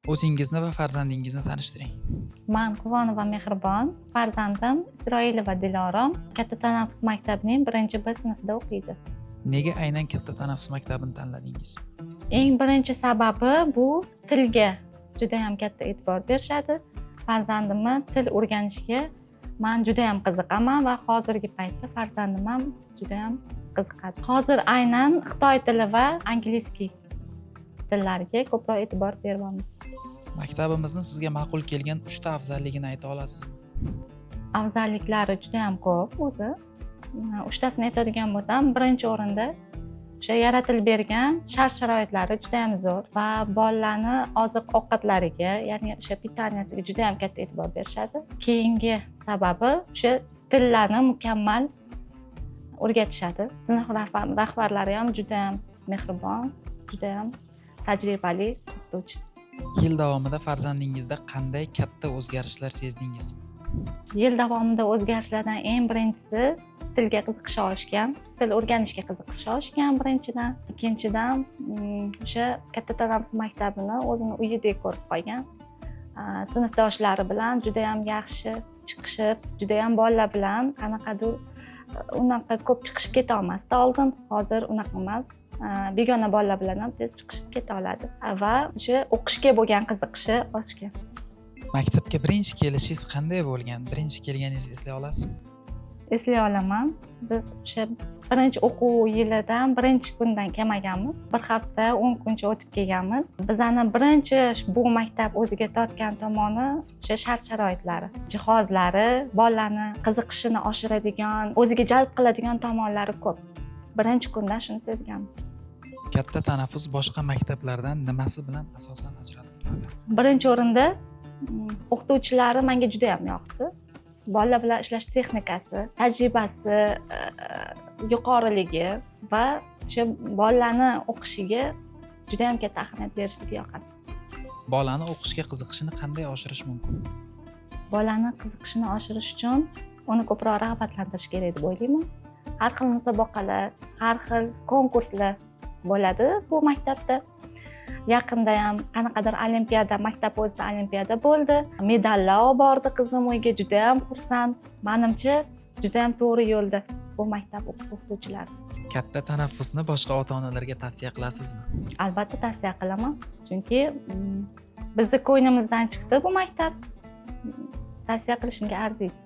O'zingizni va farzandingizni tanishtiring. Men Quvonova Mehribon, farzandim Isroilova Dilorom katta tanaffus maktabining 1-B sinfida o'qiydi. Nega aynan katta tanaffus maktabini tanladingiz? Eng birinchi sababi bu tilga juda ham katta e'tibor berishadi. Farzandimni til o'rganishga men juda ham qiziqaman va hozirgi paytda farzandim ham juda ham qiziqadi. Hozir aynan Xitoy tili va angliskiy tillariga ko'proq e'tibor beryapmiz. Maktabimizni sizga ma'qul kelgan 3 ta afzalligini ayta olasizmi? Afzalliklari juda ham ko'p o'zi. 3 tasini aytadigan bo'lsam, birinchi o'rinda o'sha yaratilib bergan shart-sharoitlari juda ham zo'r va bolalarni oziq-ovqatlariga, ya'ni o'sha pitaniyasiga juda ham katta e'tibor berishadi. Keyingi sababi o'sha tillarni mukammal o'rgatishadi. Sinf rahbarlari ham juda ham mehribon, juda ham tajribali o'qituvchi. Yil davomida farzandingizda qanday katta o'zgarishlar sezdingiz? Yil davomida o'zgarishlardan eng birinchisi tilga qiziqishi oshgan, til o'rganishga qiziqishi oshgan birinchidan. Ikkinchidan o'sha katta tanaffus maktabini o'zini uyidek ko'rib qolgan. Sinfdoshlari bilan juda ham yaxshi chiqishib, juda ham bolalar bilan qanaqadir unaqa ko'p chiqishib keta olmasdi oldin, hozir unaqa emas. Begona bolalar bilan ham tez chiqishib keta oladi va o'sha o'qishga bo'lgan qiziqishi oshgan. Maktabga birinchi kelishingiz qanday bo'lgan? Birinchi kelganingizni eslay olasizmi? Eslay olaman. Biz o'sha birinchi o'quv yilidan birinchi kundan kelmaganmiz. Bir hafta 10 kuncha o'tib kelganmiz. Bizani birinchi bu maktab o'ziga tortgan tomoni o'sha shart-sharoitlari, jihozlari, bolalarni qiziqishini oshiradigan, o'ziga jalb qiladigan tomonlari ko'p. Birinchi kundan shuni sezganmiz. Katta tanaffus boshqa maktablardan nimasi bilan asosan ajralib turadi? Birinchi o'rinda o'qituvchilari menga juda ham yoqdi. Bolalar bilan ishlash texnikasi, tajribasi yuqoriligi va o'sha bolalarni o'qishiga juda ham katta ahamiyat berishligi yoqadi. Bolani o'qishga qiziqishini qanday oshirish mumkin? Bolani qiziqishini oshirish uchun uni ko'proq rag'batlantirish kerak deb o'ylayman. Har xil musobaqalar, har xil konkurslar bo'ladi bu maktabda. Yaqinda ham qanaqadir olimpiada, maktab o'zida olimpiada bo'ldi. Medallar olib bordi qizim uyga, juda ham xursand. Menimcha, juda ham to'g'ri yo'lda bu maktab o'qituvchilari. Katta tanaffusni boshqa ota-onalarga tavsiya qilasizmi? Albatta tavsiya qilaman, chunki bizni ko'nglimizdan chiqdi bu maktab. Tavsiya qilishimga arziydi.